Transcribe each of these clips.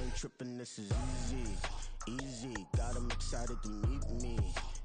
ain't tripping, this is easy, easy. Got 'em excited to meet me,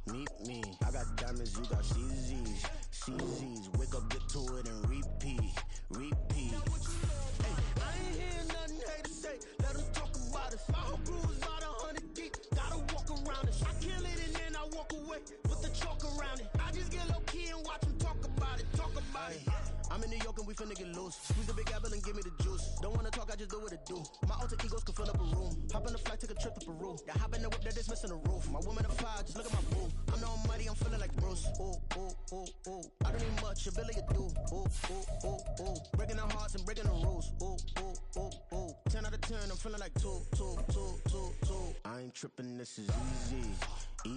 meet me. I got diamonds, you got CZs, CZs. Wake up, get to it, and repeat, repeat. Hey, I ain't hearing nothing haters say. Let them talk about us. My whole crew is about 100 deep. Gotta walk around it. I kill it and then I walk away. Put the chalk around it. I just get low key and watch them talk about it. Talk about it. I'm in New York and we finna get loose. Squeeze the big apple and give me the juice. Don't wanna talk, I just do what it do. My alter egos can fill up a room. Hop on the flight, take a trip to Peru. Yeah, hop in the whip, that is missing the roof. My woman a fire, just look at my boo. I'm the almighty, I'm feeling like Bruce. Ooh, ooh, ooh, ooh. I don't need much, ability to do. Ooh, ooh, ooh, ooh. Breaking the hearts and breaking the rules. Ooh, ooh, ooh, ooh. 10 out of 10, I'm feeling like 2, 2, 2, 2, 2. I ain't tripping, this is easy,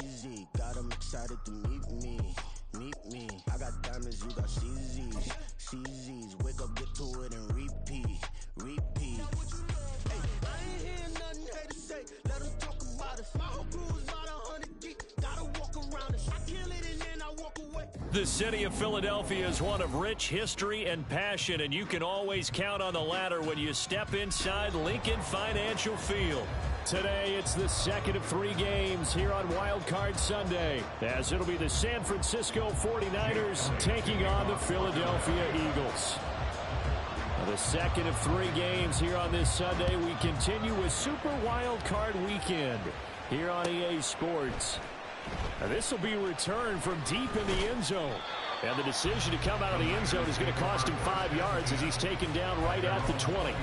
easy. Got 'em excited to meet me, meet me. I got diamonds, you got CZs, CZs. Wake up, get to it, and repeat, repeat. Hey, I ain't hearing nothing haters say. Let them talk about us. My whole crew is about 100 deep. Gotta walk around us. I kill it and then I walk away. The city of Philadelphia is one of rich history and passion, and you can always count on the latter when you step inside Lincoln Financial Field. Today, it's the second of 3 games here on Wild Card Sunday, as it'll be the San Francisco 49ers taking on the Philadelphia Eagles. The second of 3 games here on this Sunday. We continue with Super Wild Card Weekend here on EA Sports. Now, this will be a return from deep in the end zone. And the decision to come out of the end zone is going to cost him 5 yards as he's taken down right at the 20.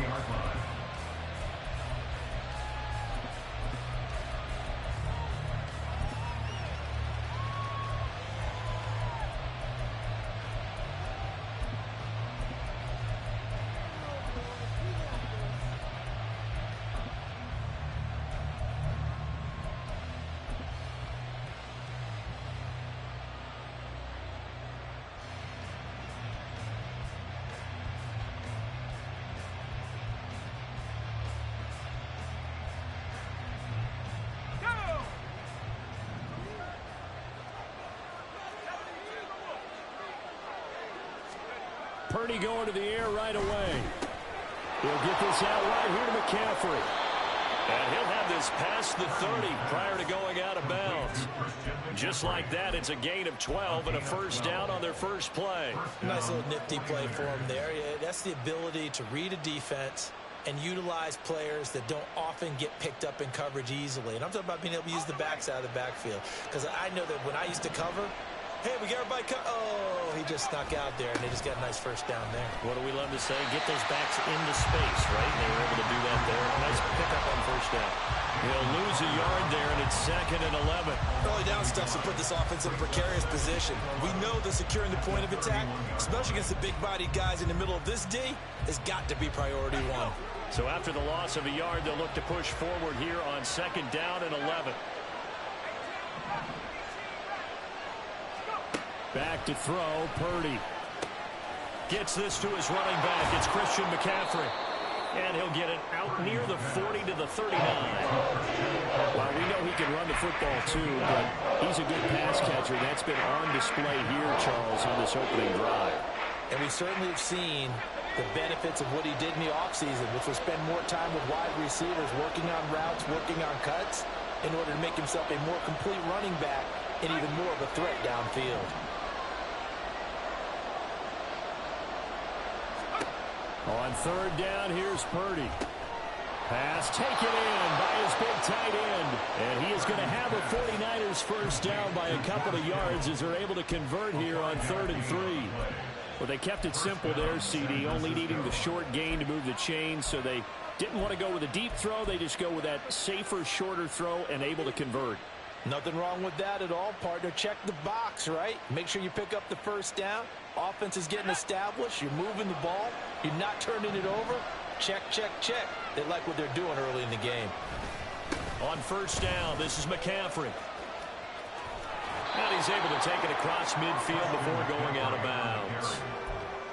Purdy going to the air right away. He'll get this out right here to McCaffrey. And he'll have this past the 30 prior to going out of bounds. Just like that, it's a gain of 12 and a first down on their first play. Nice little nifty play for him there. Yeah, that's the ability to read a defense and utilize players that don't often get picked up in coverage easily. And I'm talking about being able to use the backs out of the backfield. Because I know that when I used to cover, hey, we got everybody oh, he just snuck out there, and they just got a nice first down there. What do we love to say? Get those backs into space, right? And they were able to do that there. Nice pickup on first down. He'll lose a yard there, and it's 2nd and 11. Early down stuff to put this offense in a precarious position. We know that securing the point of attack, especially against the big-bodied guys in the middle of this D, has got to be priority 1. So after the loss of a yard, they'll look to push forward here on 2nd down and 11. Back to throw, Purdy. Gets this to his running back. It's Christian McCaffrey. And he'll get it out near the 40 to the 39. Well, we know he can run the football too, but he's a good pass catcher. That's been on display here, Charles, on this opening drive. And we certainly have seen the benefits of what he did in the offseason, which was spend more time with wide receivers, working on routes, working on cuts, in order to make himself a more complete running back and even more of a threat downfield. On 3rd down, here's Purdy. Pass taken in by his big tight end. And he is going to have a 49ers first down by a couple of yards as they're able to convert here on 3rd and 3. Well, they kept it simple there, CD, only needing the short gain to move the chains, so they didn't want to go with a deep throw. They just go with that safer, shorter throw and able to convert. Nothing wrong with that at all, partner. Check the box, right? Make sure you pick up the first down. Offense is getting established. You're moving the ball. You're not turning it over. Check, check, check. They like what they're doing early in the game. On first down, this is McCaffrey. And he's able to take it across midfield before going out of bounds.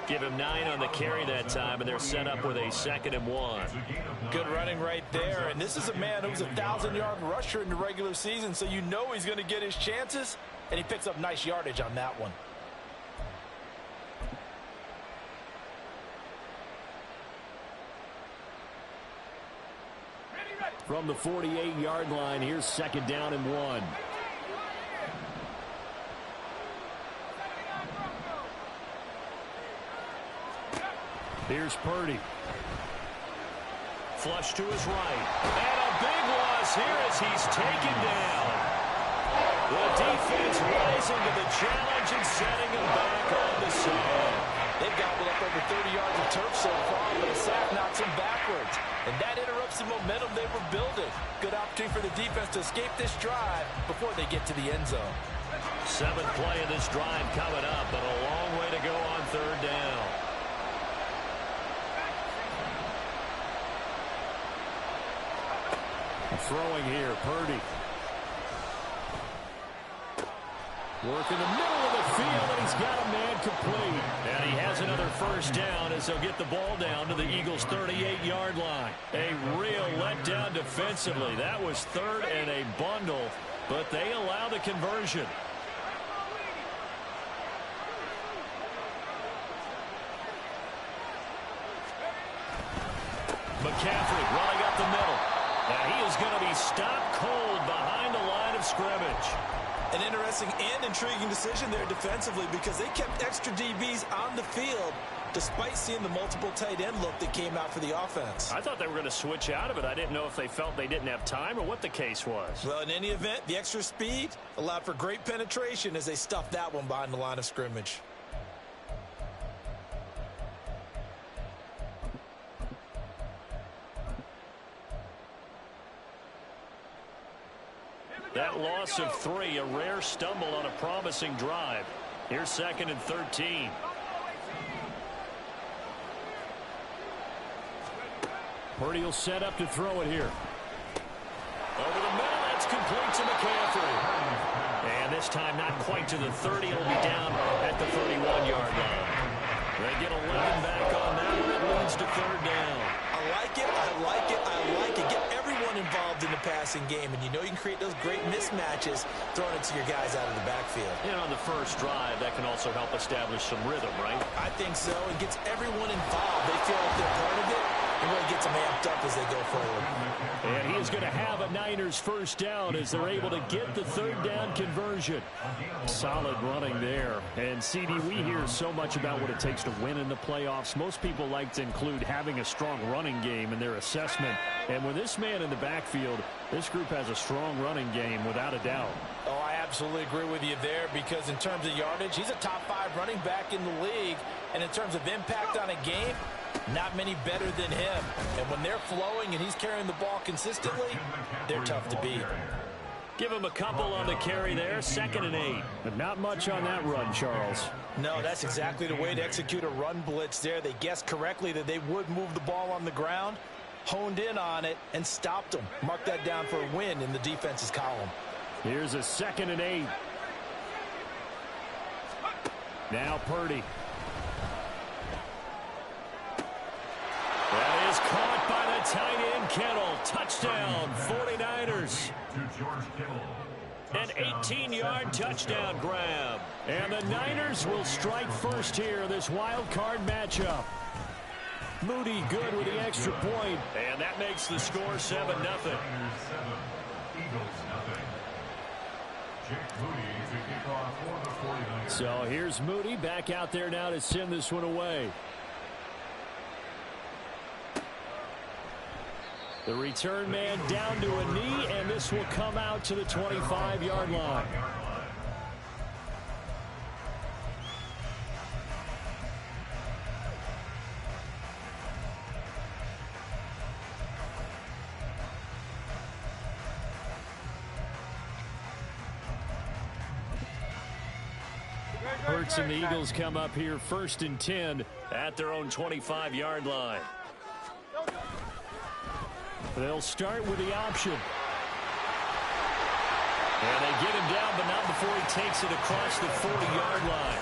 Give him 9 on the carry that time, and they're set up with a 2nd and 1. Good running right there. And this is a man who was a 1,000-yard rusher in the regular season, so you know he's going to get his chances, and he picks up nice yardage on that one. From the 48-yard line, here's 2nd down and 1. Here's Purdy. Flush to his right. And a big loss here as he's taken down. The defense rising to the challenge and setting him back on the side. They've gobbled up over 30 yards of turf so far, but a sack knocks them backwards. And that interrupts the momentum they were building. Good opportunity for the defense to escape this drive before they get to the end zone. 7th play of this drive coming up, but a long way to go on 3rd down. Throwing here, Purdy. Work in the middle of the field, and he's got a man complete. And he has another 1st down as they'll get the ball down to the Eagles' 38-yard line. A real letdown defensively. That was 3rd and a bundle, but they allow the conversion. McCaffrey running up the middle. And he is going to be stopped cold behind the line of scrimmage. An interesting and intriguing decision there defensively because they kept extra DBs on the field despite seeing the multiple tight end look that came out for the offense. I thought they were going to switch out of it. I didn't know if they felt they didn't have time or what the case was. Well, in any event, the extra speed allowed for great penetration as they stuffed that one behind the line of scrimmage. That loss of 3, a rare stumble on a promising drive. Here's 2nd and 13. Purdy will set up to throw it here. Over the middle, that's complete to McCaffrey. And this time not quite to the 30. It'll be down at the 31-yard line. They get 11 back on that one. It leads to 3rd down. I like it, I like it, I like it. Get everyone involved in the passing game, and you know you can create those great mismatches throwing it to your guys out of the backfield. And on the first drive, that can also help establish some rhythm, right? I think so. It gets everyone involved. They feel like they're part of it. It really gets them amped up as they go forward. And he is going to have a Niners 1st down as they're able to get the 3rd down conversion. Solid running there. And, CD, we hear so much about what it takes to win in the playoffs. Most people like to include having a strong running game in their assessment. And with this man in the backfield, this group has a strong running game without a doubt. Oh, I absolutely agree with you there because in terms of yardage, he's a top 5 running back in the league. And in terms of impact on a game, not many better than him. And when they're flowing and he's carrying the ball consistently, they're tough to beat. Give him a couple on the carry there, 2nd and 8. But not much on that run, Charles. No, that's exactly the way to execute a run blitz there. They guessed correctly that they would move the ball on the ground, honed in on it, and stopped them. Mark that down for a win in the defense's column. Here's a 2nd and 8. Now Purdy. That is caught by the tight end, Kittle. Touchdown, 49ers. An 18-yard touchdown grab. And the Niners will strike first here in this wild card matchup. Moody good with the extra point. And that makes the score 7-0. So here's Moody back out there now to send this one away. The return man down to a knee, and this will come out to the 25-yard line. Hurts and the Eagles come up here 1st and 10 at their own 25-yard line. They'll start with the option. And they get him down, but not before he takes it across the 40-yard line.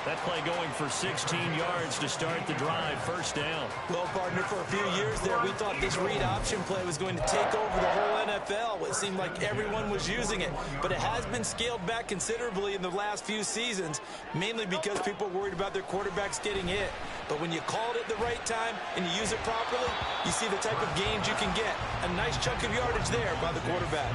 That play going for 16 yards to start the drive. First down. Well, partner, for a few years there, we thought this read option play was going to take over the whole NFL. It seemed like everyone was using it. But it has been scaled back considerably in the last few seasons, mainly because people are worried about their quarterbacks getting hit. But when you call it at the right time and you use it properly, you see the type of gains you can get. A nice chunk of yardage there by the quarterback.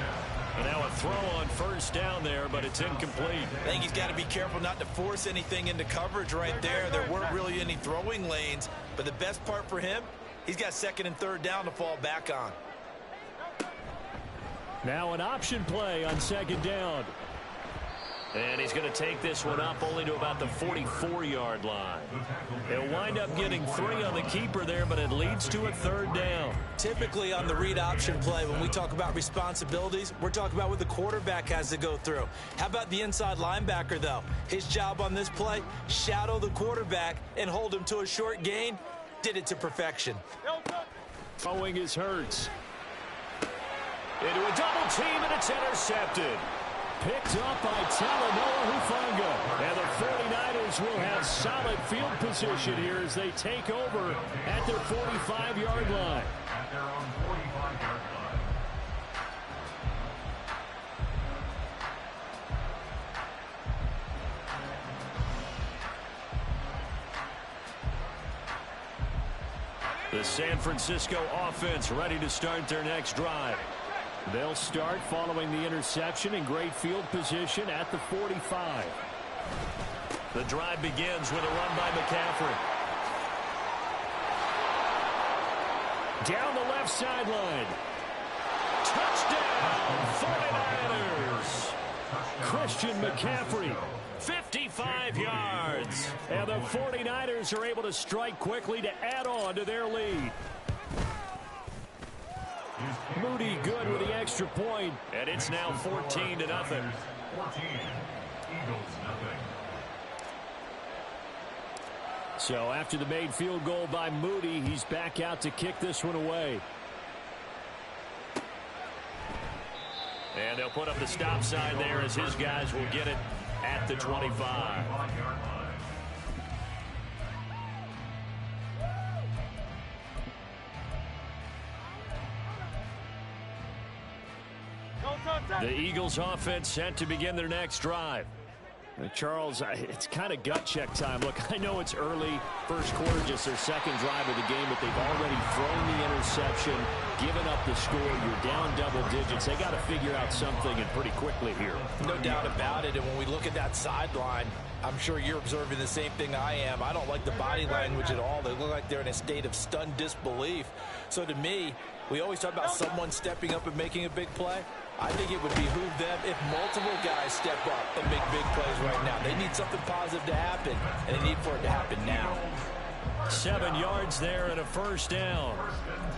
And now a throw on first down there, but it's incomplete. I think he's got to be careful not to force anything into coverage right there. There weren't really any throwing lanes, but the best part for him, he's got second and third down to fall back on. Now an option play on second down. And he's going to take this one up only to about the 44-yard line. He'll wind up getting 3 on the keeper there, but it leads to a third down. Typically on the read option play, when we talk about responsibilities, we're talking about what the quarterback has to go through. How about the inside linebacker, though? His job on this play, shadow the quarterback and hold him to a short gain. Did it to perfection. Throwing is Hurts. Into a double team, and it's intercepted. Picked up by Talanoa Hufanga. And the 49ers will have solid field position here as they take over at their 45-yard line. The San Francisco offense ready to start their next drive. They'll start following the interception in great field position at the 45. The drive begins with a run by McCaffrey. Down the left sideline. Touchdown, 49ers. Christian McCaffrey, 55 yards. And the 49ers are able to strike quickly to add on to their lead. Moody good with the extra point, and it's now 14-0. 14, Eagles, nothing. So after the made field goal by Moody, he's back out to kick this one away. And they'll put up the stop sign there as his guys will get it at the 25. The Eagles offense set to begin their next drive. Charles, it's kind of gut check time. Look, I know it's early, first quarter, just their second drive of the game, but they've already thrown the interception, given up the score. You're down double digits. They got to figure out something, and pretty quickly here. No doubt about it. And when we look at that sideline, I'm sure you're observing the same thing I am. I don't like the body language at all. They look like they're in a state of stunned disbelief. So to me, we always talk about someone stepping up and making a big play. I think it would behoove them if multiple guys step up and make big plays right now. They need something positive to happen, and they need for it to happen now. 7 yards there and a first down.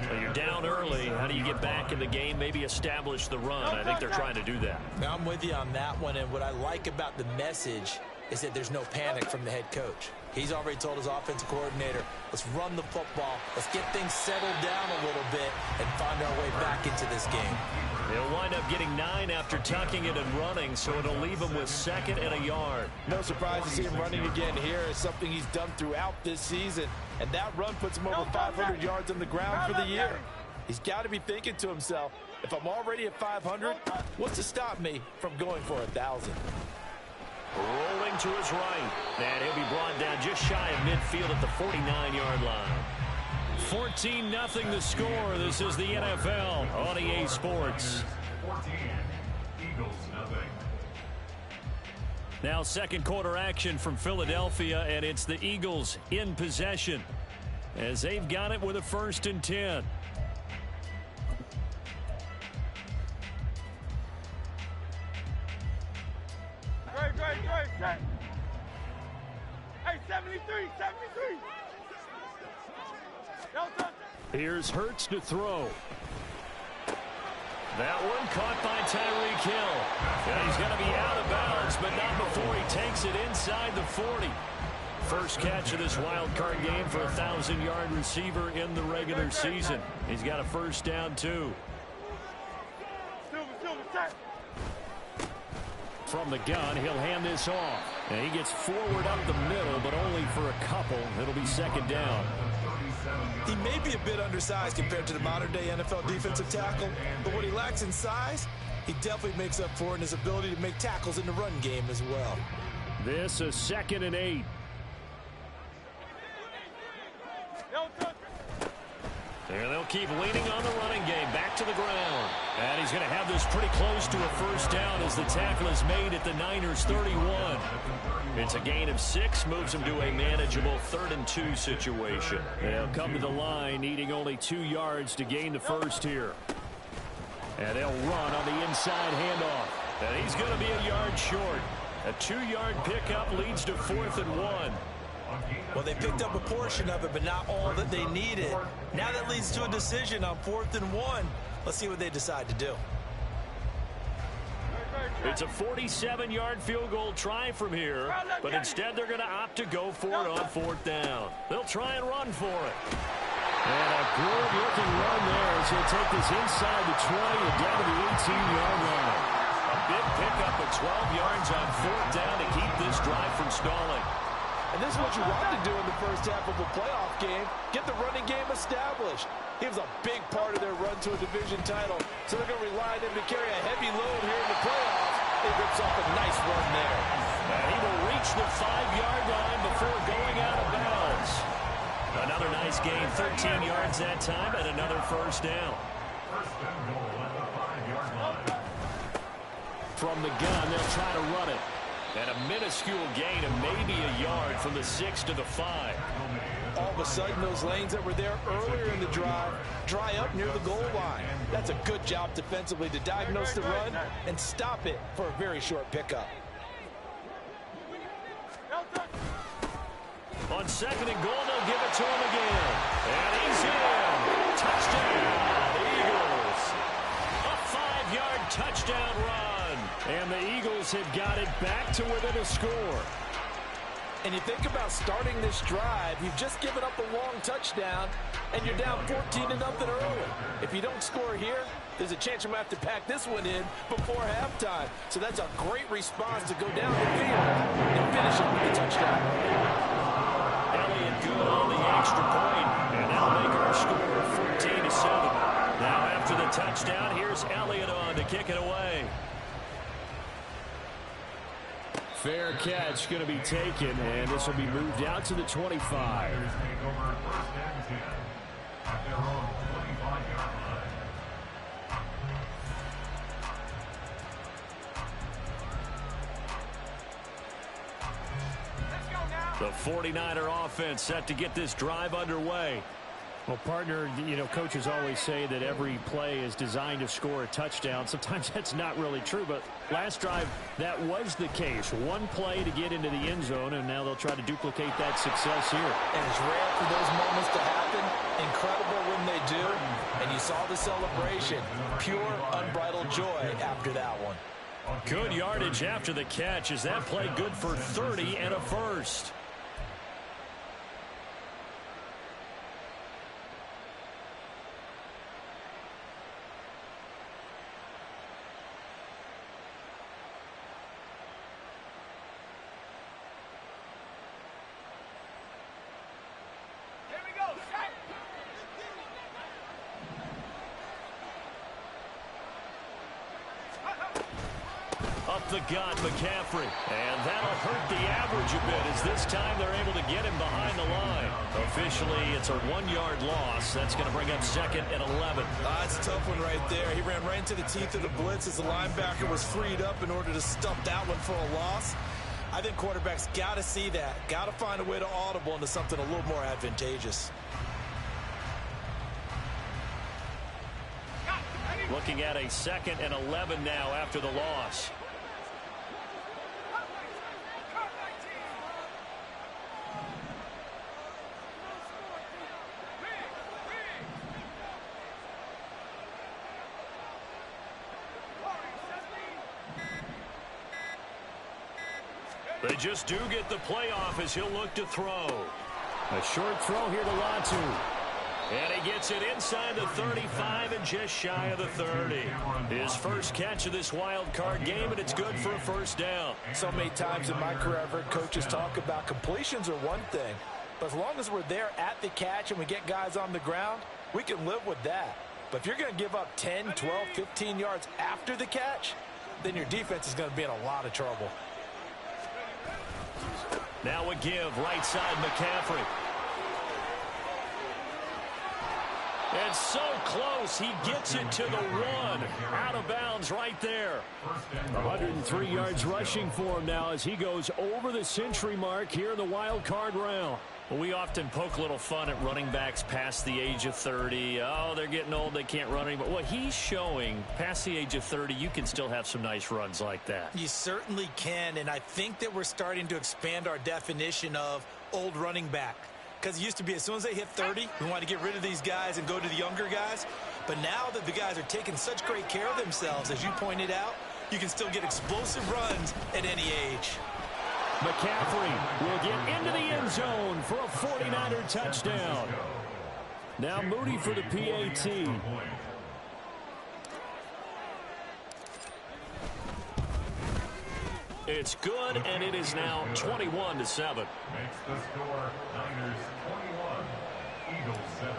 Well, you're down early. How do you get back in the game? Maybe establish the run. I think they're trying to do that. Now, I'm with you on that one, and what I like about the message is that there's no panic from the head coach. He's already told his offensive coordinator, let's run the football, let's get things settled down a little bit and find our way back into this game. He'll wind up getting 9 after tucking it and running, so it'll leave him with second and a yard. No surprise to see him running again here. It's something he's done throughout this season, and that run puts him over 500 yards on the ground for the year. He's got to be thinking to himself, if I'm already at 500, what's to stop me from going for 1,000? Rolling to his right, and he'll be brought down just shy of midfield at the 49-yard line. 14-0 the score. This is the NFL on EA Sports. 14, Eagles, nothing. Now second quarter action from Philadelphia, and it's the Eagles in possession as they've got it with a 1st and 10. Great. Hey, 73. Here's Hurts to throw. That one caught by Tyreek Hill. And he's going to be out of bounds, but not before he takes it inside the 40. First catch of this wild card game for a 1,000-yard receiver in the regular season. He's got a first down, too. From the gun, he'll hand this off. And he gets forward up the middle, but only for a couple. It'll be second down. He may be a bit undersized compared to the modern-day NFL defensive tackle, but what he lacks in size, he definitely makes up for in his ability to make tackles in the run game as well. This is 2nd and 8. And they'll keep leaning on the running game. Back to the ground. And he's going to have this pretty close to a first down as the tackle is made at the Niners' 31. It's a gain of 6, moves him to a manageable 3rd and 2 situation. They'll come to the line, needing only 2 yards to gain the first here. And they'll run on the inside handoff. And he's going to be a yard short. A 2-yard pickup leads to 4th and 1. Well, they picked up a portion of it, but not all that they needed. Now that leads to a decision on 4th and 1. Let's see what they decide to do. It's a 47-yard field goal try from here, but instead they're going to opt to go for it on 4th down. They'll try and run for it. And a good-looking run there as he'll take this inside the 20 and down to the 18-yard line. A big pickup of 12 yards on 4th down to keep this drive from stalling. And this is what you want to do in the first half of a playoff game. Get the running game established. He was a big part of their run to a division title. So they're going to rely on him to carry a heavy load here in the playoffs. He rips off a nice run there. And he will reach the 5-yard line before going out of bounds. Another nice gain, 13 yards that time, and another first down. From the gun, they'll try to run it. And a minuscule gain of maybe a yard from the 6 to the 5. All of a sudden, those lanes that were there earlier in the drive dry up near the goal line. That's a good job defensively to diagnose the run and stop it for a very short pickup. On 2nd and goal, they'll give it to him again. And he's in. Touchdown, Eagles. A 5-yard touchdown run. And the Eagles have got it back to within a score. And you think about starting this drive, you've just given up a long touchdown, and you're down 14-0 early. If you don't score here, there's a chance you might have to pack this one in before halftime. So that's a great response to go down the field and finish it with a touchdown. Elliott good on the extra point, and that'll make our score 14-7. Now after the touchdown, here's Elliott on to kick it away. Fair catch going to be taken, and this will be moved out to the 25. The 49er offense set to get this drive underway. Well, partner, coaches always say that every play is designed to score a touchdown. Sometimes that's not really true, but last drive, that was the case. One play to get into the end zone, and now they'll try to duplicate that success here. And it's rare for those moments to happen. Incredible when they do. And you saw the celebration. Pure, unbridled joy after that one. Good yardage after the catch. Is that play good for 30 and a first? Up the gut, McCaffrey. And that'll hurt the average a bit as this time they're able to get him behind the line. Officially, it's a 1-yard loss. That's going to bring up 2nd and 11. That's a tough one right there. He ran right into the teeth of the blitz as the linebacker was freed up in order to stuff that one for a loss. I think quarterbacks got to see that. Got to find a way to audible into something a little more advantageous. Looking at a 2nd and 11 now after the loss. They just do get the playoff as he'll look to throw. A short throw here to Latu. And he gets it inside the 35 and just shy of the 30. His first catch of this wild card game, and it's good for a first down. So many times in my career, I've heard coaches talk about completions are one thing, but as long as we're there at the catch and we get guys on the ground, we can live with that. But if you're going to give up 10, 12, 15 yards after the catch, then your defense is going to be in a lot of trouble. Now a give, right side McCaffrey. And so close, he gets it to the 1. Out of bounds right there. 103 yards rushing for him now as he goes over the century mark here in the wild card round. Well, we often poke a little fun at running backs past the age of 30. Oh, they're getting old, they can't run anymore. Well, he's showing past the age of 30, you can still have some nice runs like that. You certainly can, and I think that we're starting to expand our definition of old running back. Because it used to be as soon as they hit 30, we want to get rid of these guys and go to the younger guys. But now that the guys are taking such great care of themselves, as you pointed out, you can still get explosive runs at any age. McCaffrey will get into the end zone for a 49er touchdown. Now Moody for the PAT. It's good, and it is now 21-7. Makes the score Niners 21, Eagles 7.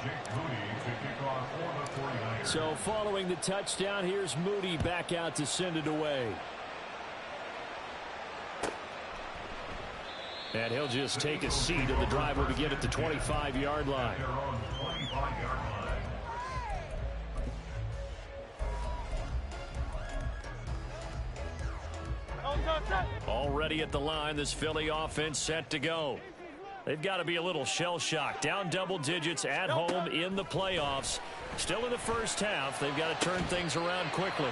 Jake Moody to kick off for the 49ers. So following the touchdown, here's Moody back out to send it away. And he'll just take a seat, and the drive will begin at the 25-yard line. They're on the 25-yard line. Already at the line, this Philly offense set to go. They've got to be a little shell-shocked. Down double digits at home in the playoffs. Still in the first half. They've got to turn things around quickly.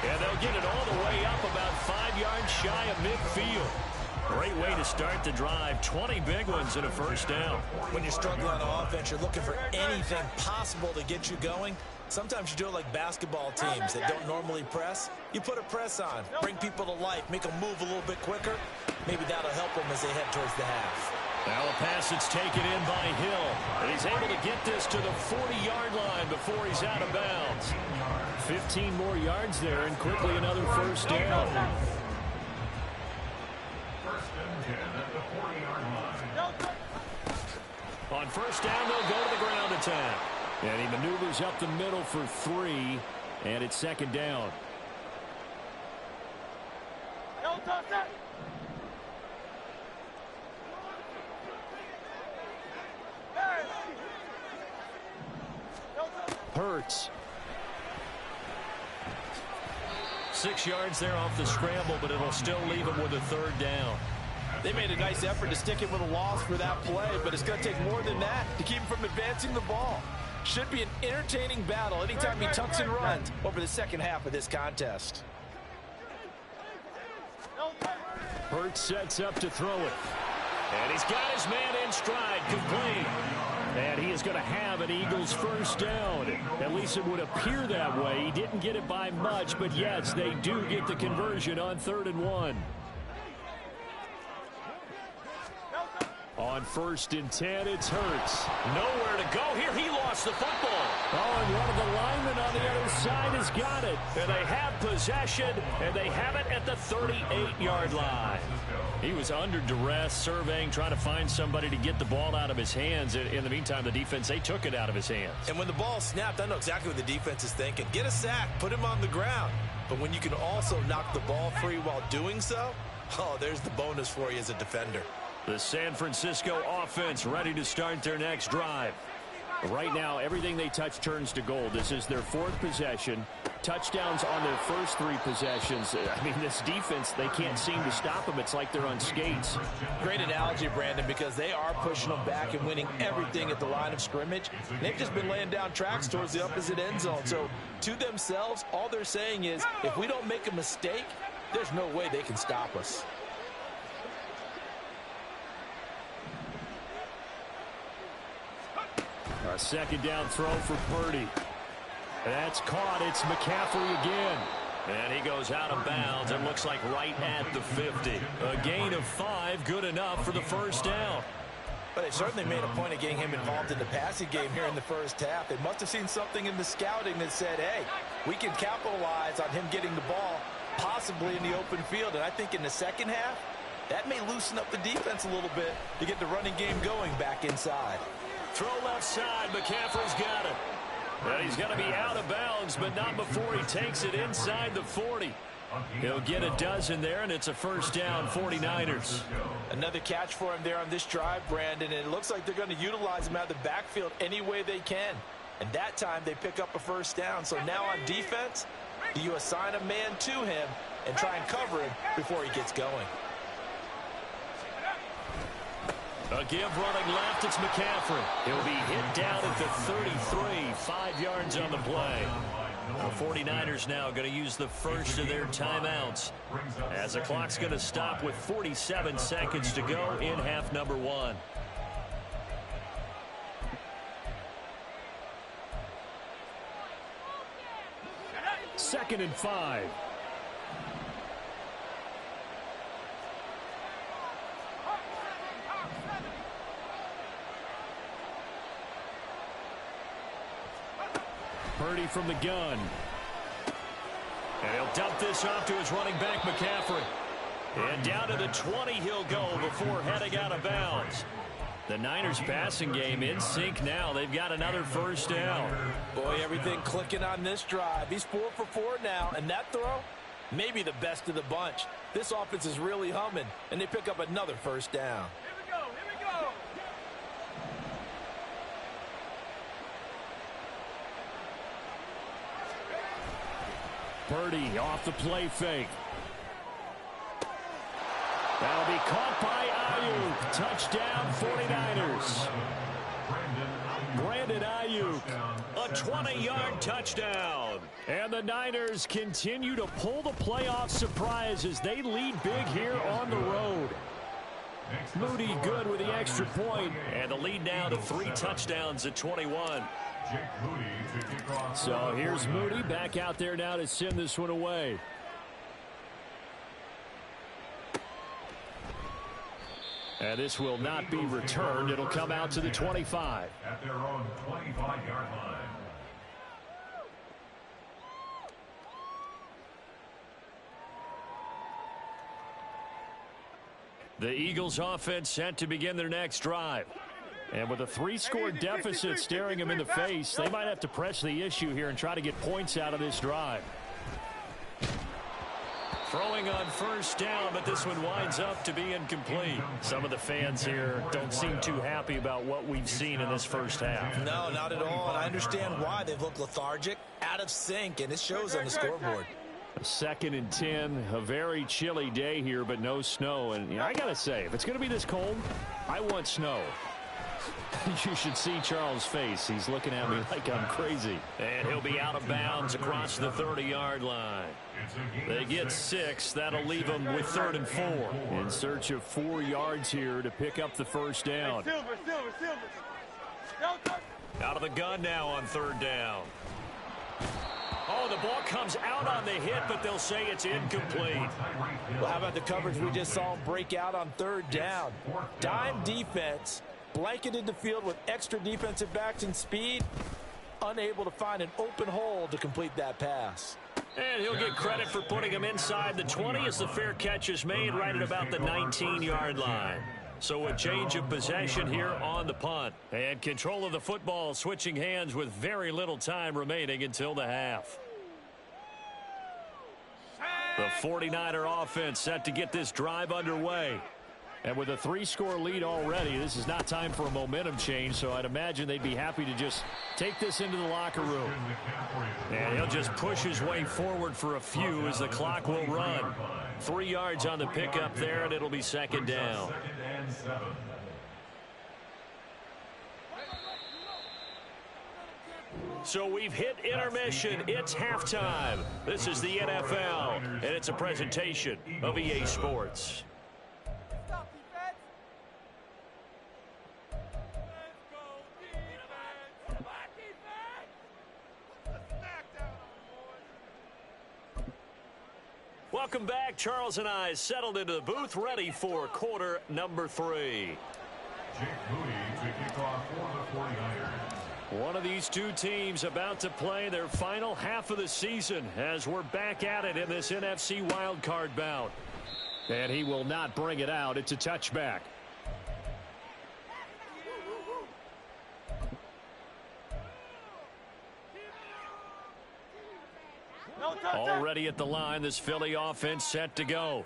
And they'll get it all the way up about 5 yards shy of midfield. Great way to start the drive. 20 big ones in a first down. When you're struggling on offense, you're looking for anything possible to get you going. Sometimes you do it like basketball teams that don't normally press. You put a press on, bring people to life, make them move a little bit quicker. Maybe that'll help them as they head towards the half. Now a pass that's taken in by Hill. And he's able to get this to the 40-yard line before he's out of bounds. 15 more yards there, and quickly another first down. First and 10 at the 40-yard line. On first down, they'll go to the ground attack. And he maneuvers up the middle for 3, and it's second down. Hurts. 6 yards there off the scramble, but it'll still leave him with a third down. They made a nice effort to stick him with a loss for that play, but it's going to take more than that to keep him from advancing the ball. Should be an entertaining battle anytime he tucks and runs over the second half of this contest. Hurts sets up to throw it. And he's got his man in stride, complete. And he is going to have an Eagles first down. At least it would appear that way. He didn't get it by much, but yes, they do get the conversion on 3rd and 1. On 1st and 10, it's Hurts. Nowhere to go here. He lost the football. Oh, and one of the linemen on the other side has got it. And they have possession, and they have it at the 38-yard line. He was under duress, surveying, trying to find somebody to get the ball out of his hands. In the meantime, the defense, they took it out of his hands. And when the ball snapped, I know exactly what the defense is thinking. Get a sack, put him on the ground. But when you can also knock the ball free while doing so, oh, there's the bonus for you as a defender. The San Francisco offense ready to start their next drive. Right now, everything they touch turns to gold. This is their 4th possession. Touchdowns on their first 3 possessions. I mean, this defense, they can't seem to stop them. It's like they're on skates. Great analogy, Brandon, because they are pushing them back and winning everything at the line of scrimmage. They've just been laying down tracks towards the opposite end zone. So, to themselves, all they're saying is, if we don't make a mistake, there's no way they can stop us. A second down throw for Purdy. That's caught. It's McCaffrey again. And he goes out of bounds. It looks like right at the 50. A gain of 5, good enough for the first down. But they certainly made a point of getting him involved in the passing game here in the first half. They must have seen something in the scouting that said, hey, we can capitalize on him getting the ball possibly in the open field. And I think in the second half, that may loosen up the defense a little bit to get the running game going back inside. Throw left side. McCaffrey's got it. Well, he's going to be out of bounds, but not before he takes it inside the 40. He'll get a dozen there, and it's a first down, 49ers. Another catch for him there on this drive, Brandon, and it looks like they're going to utilize him out of the backfield any way they can. And that time they pick up a first down. So now on defense, do you assign a man to him and try and cover him before he gets going? A give running left, it's McCaffrey. He'll be hit down at the 33, 5 yards on the play. The 49ers now going to use the first of their timeouts as the clock's going to stop with 47 seconds to go in half number 1. Second and 5. Purdy from the gun. And he'll dump this off to his running back, McCaffrey. And down to the 20 he'll go before heading out of bounds. The Niners passing game in sync now. They've got another first down. Boy, everything clicking on this drive. He's 4 for 4 now, and that throw, maybe the best of the bunch. This offense is really humming, and they pick up another first down. Here we go. Purdy off the play fake. That'll be caught by Ayuk. Touchdown 49ers. Brandon Ayuk, a 20-yard touchdown. And the Niners continue to pull the playoff surprise as they lead big here on the road. Moody good with the extra point, and the lead now to 3 touchdowns at 21. So here's Moody back out there now to send this one away. And this will not be returned. It'll come out to the 25. At their own 25-yard line. The Eagles offense set to begin their next drive. And with a 3-score deficit staring them in the face, they might have to press the issue here and try to get points out of this drive. Throwing on first down, but this one winds up to be incomplete. Some of the fans here don't seem too happy about what we've seen in this first half. No, not at all, and I understand why. They've looked lethargic, out of sync, and it shows on the scoreboard. A 2nd and 10, a very chilly day here, but no snow. And you know, I got to say, if it's going to be this cold, I want snow. You should see Charles' face. He's looking at me like I'm crazy. And he'll be out of bounds across the 30-yard line. They get 6. That'll leave them with 3rd and 4. In search of 4 yards here to pick up the first down. Silver. Out of the gun now on 3rd down. Oh, the ball comes out on the hit, but they'll say it's incomplete. Well, how about the coverage we just saw him break out on 3rd down? Dime defense, blanketed the field with extra defensive backs and speed, unable to find an open hole to complete that pass. And he'll get credit for putting him inside the 20 as the fair catch is made right at about the 19-yard line. So a change of possession here on the punt. And control of the football switching hands with very little time remaining until the half. The 49er offense set to get this drive underway. And with a 3-score lead already, this is not time for a momentum change, so I'd imagine they'd be happy to just take this into the locker room. And he'll just push his way forward for a few as the clock will run. 3 yards on the pickup there, and it'll be 2nd down. So we've hit intermission. It's halftime. This is the NFL, and it's a presentation of EA Sports. Welcome back. Charles and I settled into the booth, ready for quarter number 3. Jake Moody to kick off for the 49ers. One of these two teams about to play their final half of the season as we're back at it in this NFC wildcard bout. And he will not bring it out. It's a touchback. Already at the line, this Philly offense set to go.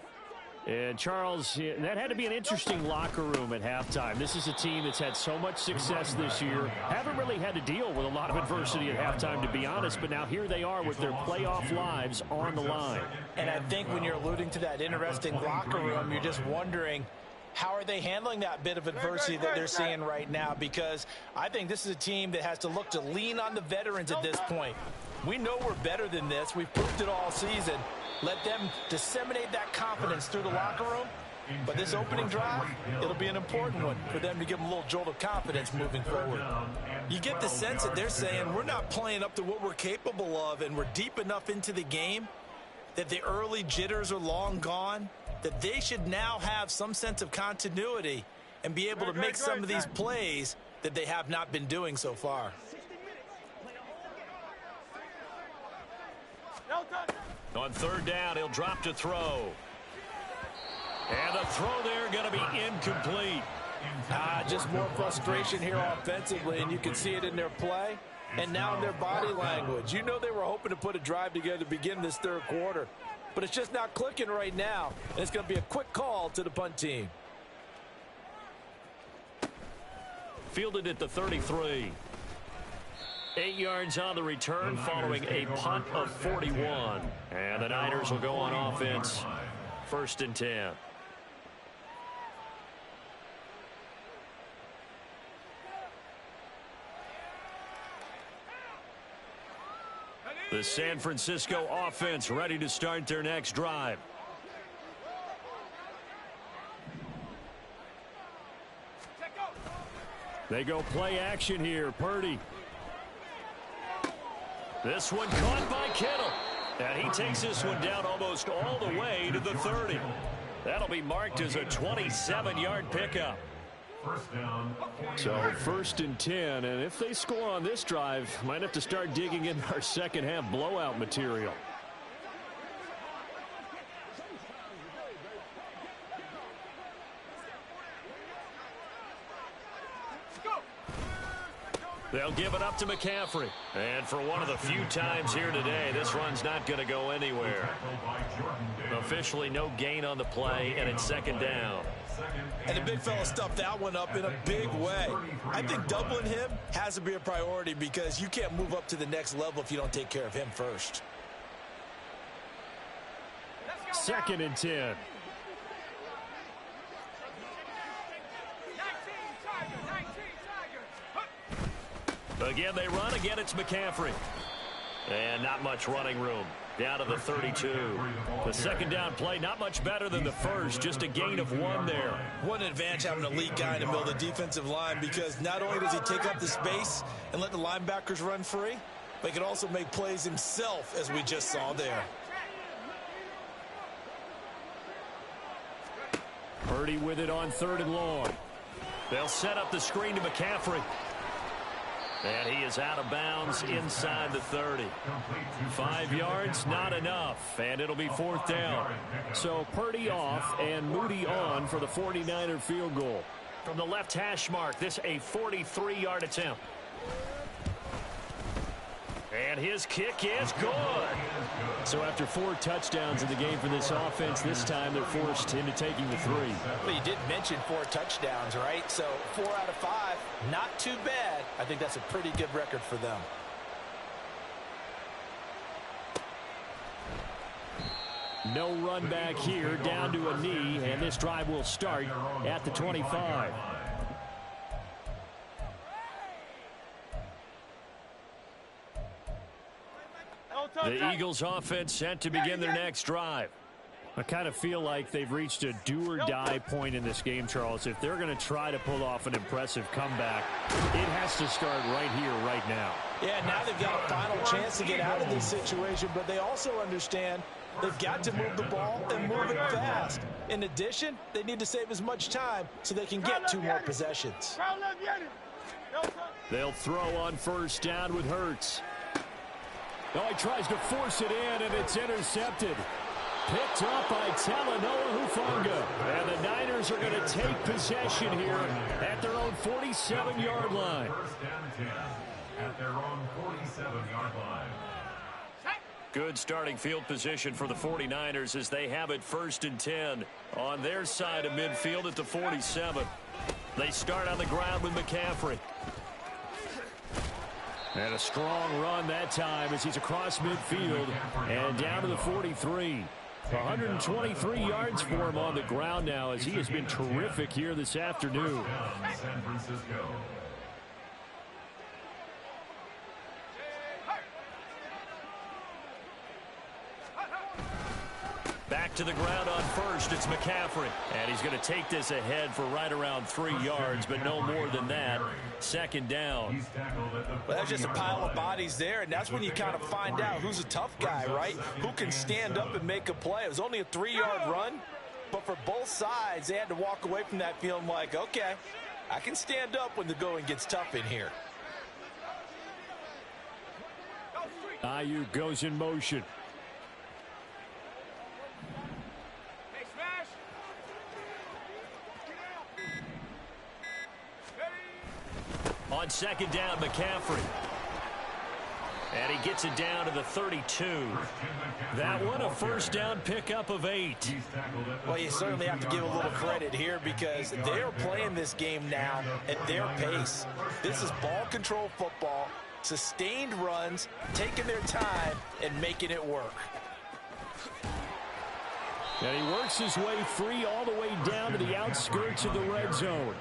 And Charles, that had to be an interesting locker room at halftime. This is a team that's had so much success this year. Haven't really had to deal with a lot of adversity at halftime, to be honest. But now here they are with their playoff lives on the line. And I think when you're alluding to that interesting locker room, you're just wondering, how are they handling that bit of adversity that they're seeing right now? Because I think this is a team that has to look to lean on the veterans at this point. We know we're better than this. We've proved it all season. Let them disseminate that confidence through the locker room. But this opening drive, it'll be an important one for them to give them a little jolt of confidence moving forward. You get the sense that they're saying we're not playing up to what we're capable of, and we're deep enough into the game that the early jitters are long gone, that they should now have some sense of continuity and be able to make some of these plays that they have not been doing so far. On third down, he'll drop to throw. And the throw there going to be incomplete. Just more frustration here offensively, and you can see it in their play and now in their body language. You know they were hoping to put a drive together to begin this third quarter, but it's just not clicking right now, and it's going to be a quick call to the punt team. Fielded at the 33. 8 yards on the return following a punt of 41. And the Niners will go on offense. 1st and 10. The San Francisco offense ready to start their next drive. They go play action here. Purdy. This one caught by Kittle. And he takes this one down almost all the way to the 30. That'll be marked as a 27-yard pickup. So 1st and 10. And if they score on this drive, might have to start digging in our second half blowout material. They'll give it up to McCaffrey. And for one of the few times here today, this run's not going to go anywhere. Officially no gain on the play, and it's 2nd down. And the big fella stuffed that one up in a big way. I think doubling him has to be a priority because you can't move up to the next level if you don't take care of him first. 2nd and 10. Again, they run. Again, it's McCaffrey. And not much running room. Down to the 32. The 2nd down play, not much better than the first. Just a gain of 1 there. What an advantage having an elite guy in the middle of the defensive line, because not only does he take up the space and let the linebackers run free, but he can also make plays himself, as we just saw there. Purdy with it on 3rd and long. They'll set up the screen to McCaffrey. And he is out of bounds inside the 30. 5 yards, not enough. And it'll be 4th down. So Purdy off and Moody on for the 49er field goal. From the left hash mark, this a 43-yard attempt. And his kick is good. So after 4 touchdowns in the game for this offense, this time they're forced into taking the 3. But you did mention 4 touchdowns, right? So 4 out of 5, not too bad. I think that's a pretty good record for them. No run back here, down to a knee, and this drive will start at the 25. The Eagles offense set to begin their next drive. I kind of feel like they've reached a do-or-die point in this game, Charles. If they're going to try to pull off an impressive comeback, it has to start right here, right now. Yeah, now they've got a final chance to get out of this situation, but they also understand They've got to move the ball and move it fast. In addition, they need to save as much time so they can get 2 more possessions. They'll throw on first down with Hurts. Oh, he tries to force it in, and it's intercepted. Picked up by Talanoa Hufanga. And the Niners are going to take possession here at their own 47-yard line. First down 10 at their own 47-yard line. Good starting field position for the 49ers as they have it 1st and 10 on their side of midfield at the 47. They start on the ground with McCaffrey. And a strong run that time as he's across midfield and down to the 43. 123 yards for him on the ground now as he has been terrific here this afternoon. San Francisco. Back to the ground on first. It's McCaffrey. And he's going to take this ahead for right around 3 yards, but no more than that. 2nd down. Well, that's just a pile of bodies there, and that's when you kind of find out who's a tough guy, right? Who can stand up and make a play. It was only a 3-yard run, but for both sides, they had to walk away from that feeling like, okay, I can stand up when the going gets tough in here. Ayuk goes in motion. On 2nd down, McCaffrey. And he gets it down to the 32. That one a first down pickup of 8. Well, you certainly have to give a little credit here because they're playing this game now at their pace. This is ball control football, sustained runs, taking their time, and making it work. And he works his way free all the way down to the outskirts of the red zone.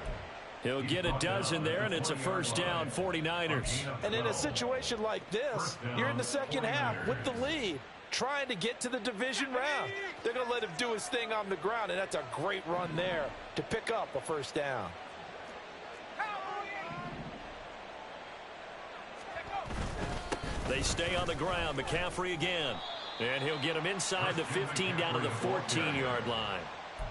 He'll get a dozen there, and it's a first down, 49ers. And in a situation like this, you're in the second half with the lead, trying to get to the division round. They're going to let him do his thing on the ground, and that's a great run there to pick up a first down. They stay on the ground. McCaffrey again. And he'll get him inside the 15 down to the 14-yard line.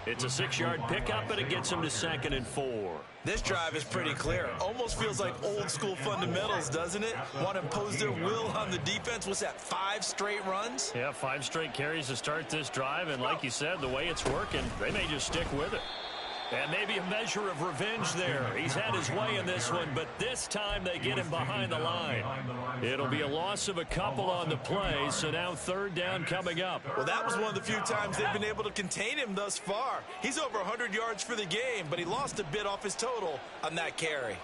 It's a 6-yard pickup, and it gets him to 2nd and 4. This drive is pretty clear. Almost feels like old-school fundamentals, doesn't it? Want to impose their will on the defense. What's that, 5 straight runs? Yeah, 5 straight carries to start this drive, and like you said, the way it's working, they may just stick with it. And maybe a measure of revenge there. He's had his way in this one, but this time they get him behind the line. It'll be a loss of a couple on the play, so now 3rd down coming up. Well, that was one of the few times they've been able to contain him thus far. He's over 100 yards for the game, but he lost a bit off his total on that carry.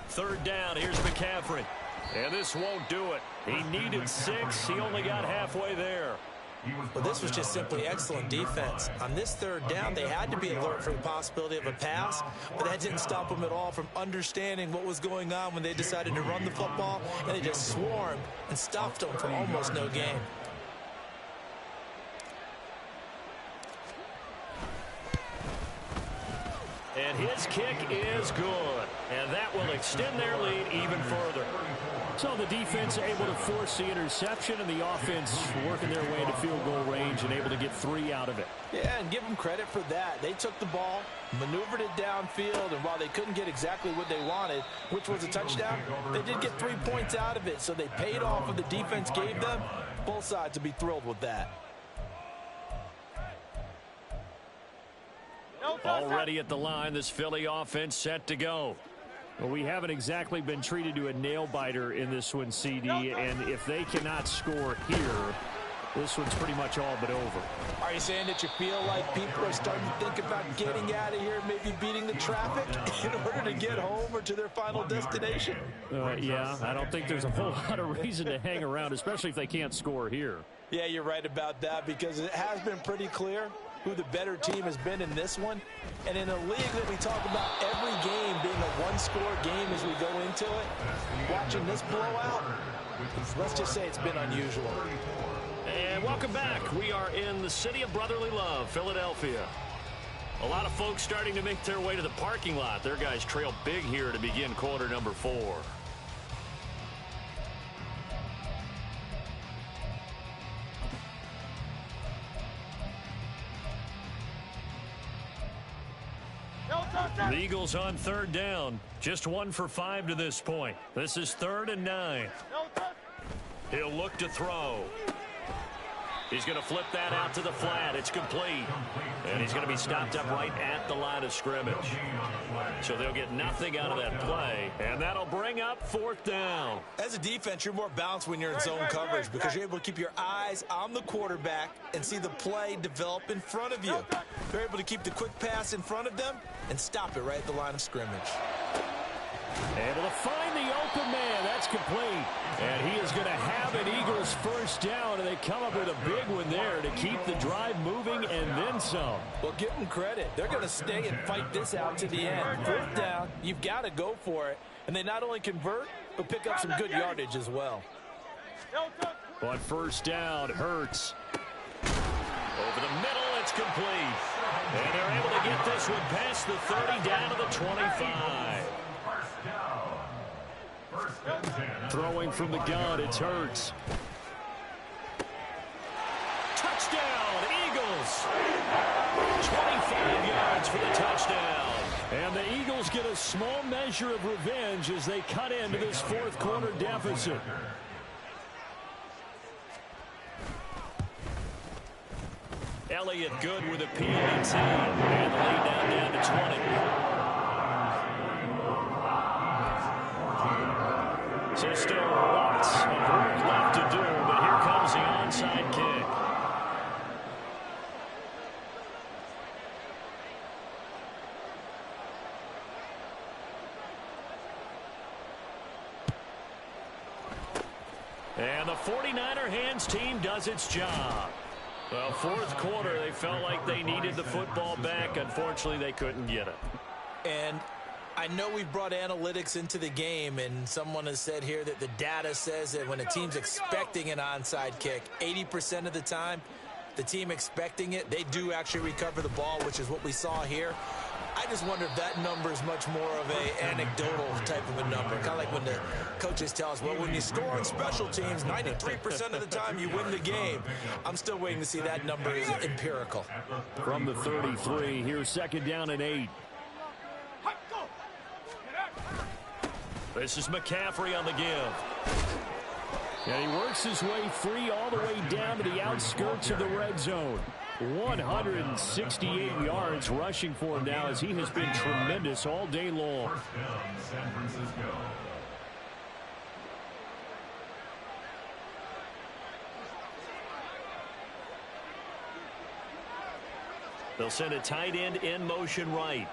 Third down, here's McCaffrey. And this won't do it. He needed 6. He only got halfway there. Well, this was just simply excellent defense. On this 3rd down, they had to be alert for the possibility of a pass, but that didn't stop them at all from understanding what was going on when they decided to run the football, and they just swarmed and stopped them for almost no gain. And his kick is good. And that will extend their lead even further. So the defense able to force the interception, and the offense working their way into field goal range and able to get 3 out of it. Yeah, and give them credit for that. They took the ball, maneuvered it downfield, and while they couldn't get exactly what they wanted, which was a touchdown, they did get 3 points out of it. So they paid off what the defense gave them. Both sides will be thrilled with that. Already at the line, this Philly offense set to go. Well, we haven't exactly been treated to a nail-biter in this one, CD, and if they cannot score here, this one's pretty much all but over. Are you saying that you feel like people are starting to think about getting out of here, maybe beating the traffic in order to get home or to their final destination? Yeah, I don't think there's a whole lot of reason to hang around, especially if they can't score here. Yeah, you're right about that, because it has been pretty clear who the better team has been in this one. And in a league that we talk about every game being a one-score game as we go into it, watching this blowout, let's just say it's been unusual. And welcome back. We are in the city of brotherly love, Philadelphia. A lot of folks starting to make their way to the parking lot. Their guys trail big here to begin quarter number 4. Eagles on third down. Just 1 for 5 to this point. This is 3rd and 9. He'll look to throw. He's going to flip that out to the flat. It's complete. And he's going to be stopped up right at the line of scrimmage. So they'll get nothing out of that play. And that'll bring up 4th down. As a defense, you're more balanced when you're in zone coverage because you're able to keep your eyes on the quarterback and see the play develop in front of you. They're able to keep the quick pass in front of them and stop it right at the line of scrimmage. Able to find the open man. That's complete. And he is going to have an Eagles first down, and they come up with a big one there to keep the drive moving and then some. Well, give them credit. They're going to stay and fight this out to the end. 4th down, you've got to go for it. And they not only convert, but pick up some good yardage as well. On first down, Hurts. Over the middle, it's complete. And they're able to get this one past the 30 down to the 25. Throwing from the gun, it's Hurts. Touchdown, Eagles. 25 yards for the touchdown. And the Eagles get a small measure of revenge as they cut into this 4th quarter deficit. Elliott good with a PAT. And the lead down to 20. So still lots of work left to do, but here comes the onside kick. And the 49er hands team does its job. Well, 4th quarter, they felt like they needed the football back. Unfortunately, they couldn't get it. And I know we brought analytics into the game, and someone has said here that the data says that when a team's expecting an onside kick, 80% of the time, the team expecting it, they do actually recover the ball, which is what we saw here. I just wonder if that number is much more of a anecdotal type of a number. Kind of like when the coaches tell us, well, when you score on special teams, 93% of the time you win the game. I'm still waiting to see that number is empirical. From the 33, here's 2nd down and 8. This is McCaffrey on the give. And he works his way free all the way down to the outskirts of the red zone. 168 yards rushing for him now as he has been tremendous all day long. First down, San Francisco. They'll send a tight end in motion right.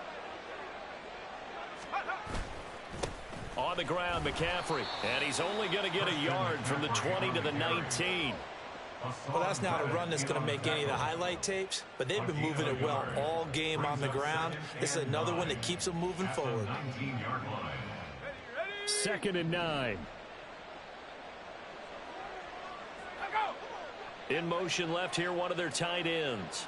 On the ground, McCaffrey. And he's only going to get a yard from the 20 to the 19. Well, that's not a run that's going to make any of the highlight tapes, but they've been moving it well all game on the ground. This is another one that keeps them moving forward. 19-yard line. 2nd and 9. In motion left here, one of their tight ends.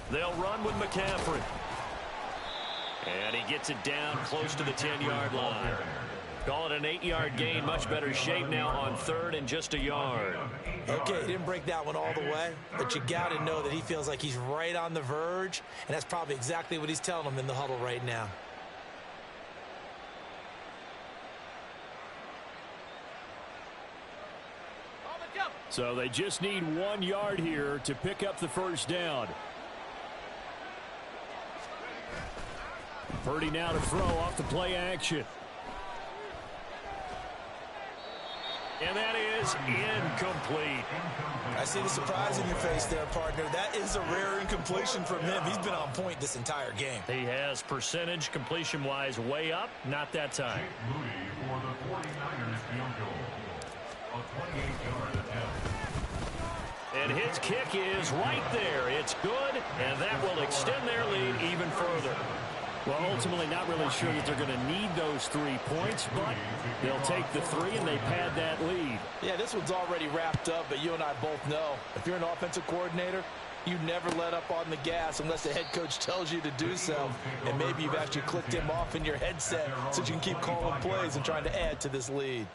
They'll run with McCaffrey. And he gets it down close to the 10-yard line. Call it an 8-yard gain. Much better shape now on 3rd and just a yard. Okay, he didn't break that one all the way, but you got to know that he feels like he's right on the verge, and that's probably exactly what he's telling them in the huddle right now. So they just need 1 yard here to pick up the first down. Purdy now to throw off the play action. And that is incomplete. I see the surprise in your face there, partner. That is a rare incompletion from him. He's been on point this entire game. He has percentage completion-wise way up. Not that time. Moody for the 49ers field goal. A 28-yard attempt. And his kick is right there. It's good, and that will extend their lead even further. Well, ultimately not really sure that they're going to need those 3 points, but they'll take the 3 and they pad that lead. Yeah, this one's already wrapped up, but you and I both know if you're an offensive coordinator, you never let up on the gas unless the head coach tells you to do so. And maybe you've actually clicked him off in your headset so you can keep calling plays and trying to add to this lead.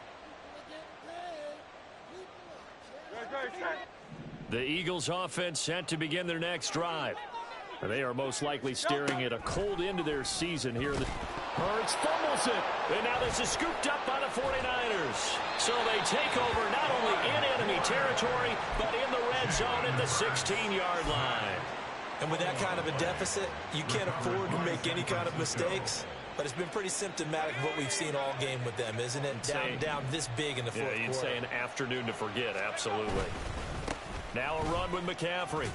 The Eagles offense set to begin their next drive. They are most likely staring at a cold end to their season here. Hurts fumbles it. And now this is scooped up by the 49ers. So they take over not only in enemy territory, but in the red zone at the 16-yard line. And with that kind of a deficit, you can't afford to make any kind of mistakes. But it's been pretty symptomatic of what we've seen all game with them, isn't it? Down this big in the fourth quarter. You'd say an afternoon to forget, absolutely. Now a run with McCaffrey.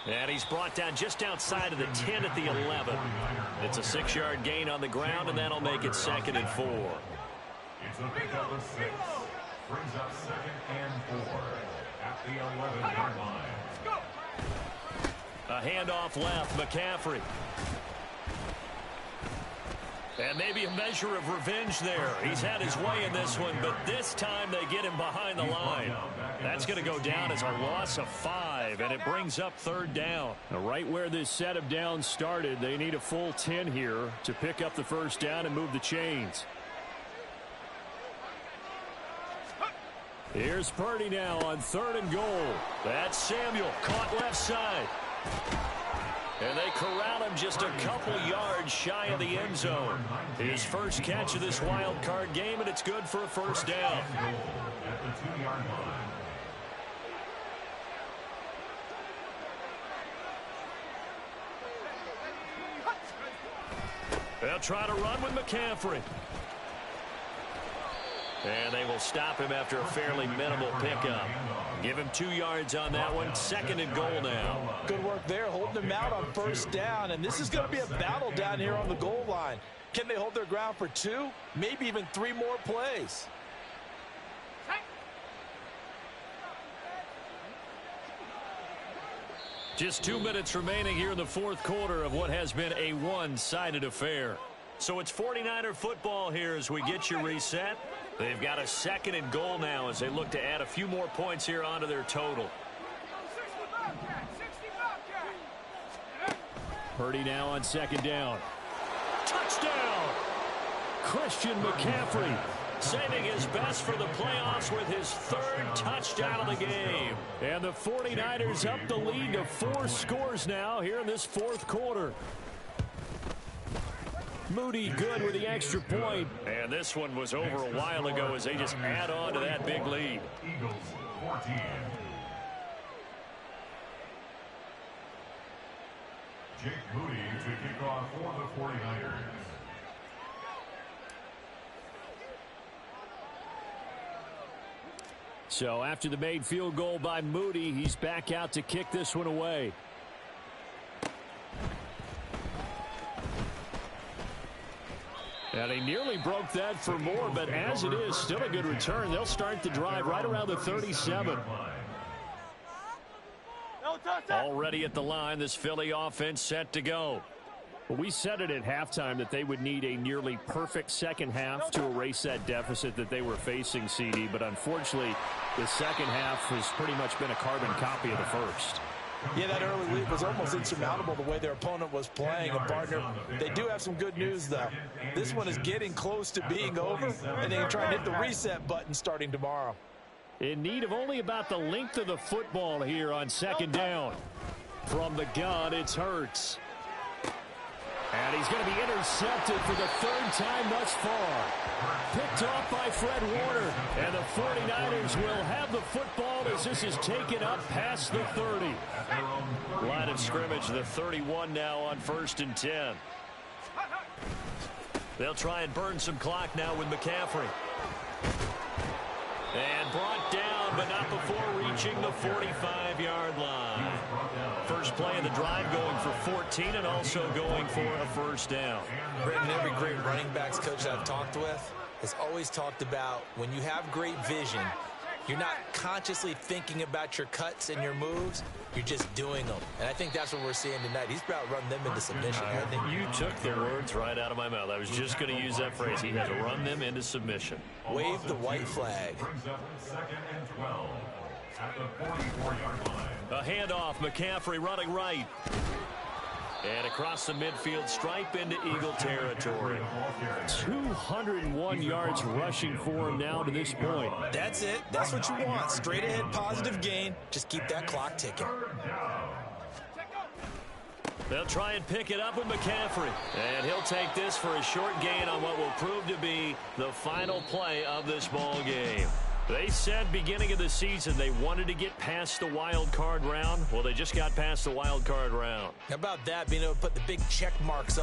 And he's brought down just outside of the 10 at the 11. It's a 6-yard gain on the ground, and that'll make it 2nd and 4. It's a pickup of 6. Brings up 2nd and 4 at the 11-yard line. A handoff left, McCaffrey. And maybe a measure of revenge there. He's had his way in this one, but this time they get him behind the line. That's going to go down as a loss of 5, and it brings up 3rd down. Now, right where this set of downs started, they need a full 10 here to pick up the 1st down and move the chains. Here's Purdy now on 3rd and goal. That's Samuel, caught left side. And they corral him just a couple yards shy of the end zone. His first catch of this wild card game, and it's good for a 1st down. At the 2-yard line. They'll try to run with McCaffrey. And they will stop him after a fairly minimal pickup. Give him 2 yards on that one. 2nd and goal now. Good work there, holding him out on 1st down. And this is going to be a battle down here on the goal line. Can they hold their ground for 2, maybe even 3 more plays? Just 2 minutes remaining here in the 4th quarter of what has been a one-sided affair. So it's 49er football here as we get you reset. They've got a 2nd and goal now as they look to add a few more points here onto their total. Purdy now on 2nd down. Touchdown! Christian McCaffrey saving his best for the playoffs with his 3rd touchdown of the game. And the 49ers up the lead to 4 scores now here in this 4th quarter. Moody good with the extra point. And this one was over a while ago as they just add on to that big lead. Eagles 14. Jake Moody to kick off for the 49ers. So after the made field goal by Moody, he's back out to kick this one away. And he nearly broke that for more, but as it is, still a good return. They'll start the drive right around the 37. Already at the line, this Philly offense set to go. Well, we said it at halftime that they would need a nearly perfect second half to erase that deficit that they were facing, CD. But unfortunately, the second half has pretty much been a carbon copy of the first. Yeah, that early lead was almost insurmountable the way their opponent was playing. And, partner, they do have some good news, though. This one is getting close to being over, and they can try and hit the reset button starting tomorrow. In need of only about the length of the football here on 2nd down. From the gun, it's Hurts. And he's going to be intercepted for the 3rd time thus far. Picked off by Fred Warner. And the 49ers will have the football as this is taken up past the 30. Line of scrimmage, the 31 now on 1st and 10. They'll try and burn some clock now with McCaffrey. And brought down, but not before reaching the 45-yard line. First play of the drive going for 14 and also going for a 1st down. Brandon, every great running backs coach I've talked with has always talked about when you have great vision, you're not consciously thinking about your cuts and your moves. You're just doing them. And I think that's what we're seeing tonight. He's about to run them into submission. I think you took the words right out of my mouth. I was just going to use that phrase. He has to run them into submission. Wave the white flag. Brings up 2nd and 12 at the 44-yard line. A handoff, McCaffrey running right. And across the midfield stripe into Eagle territory. 201 yards rushing for him now to this point. That's it. That's what you want. Straight ahead, positive gain. Just keep that clock ticking. They'll try and pick it up with McCaffrey. And he'll take this for a short gain on what will prove to be the final play of this ball game. They said beginning of the season they wanted to get past the wild card round. Well, they just got past the wild card round. How about that, being able to put the big check marks up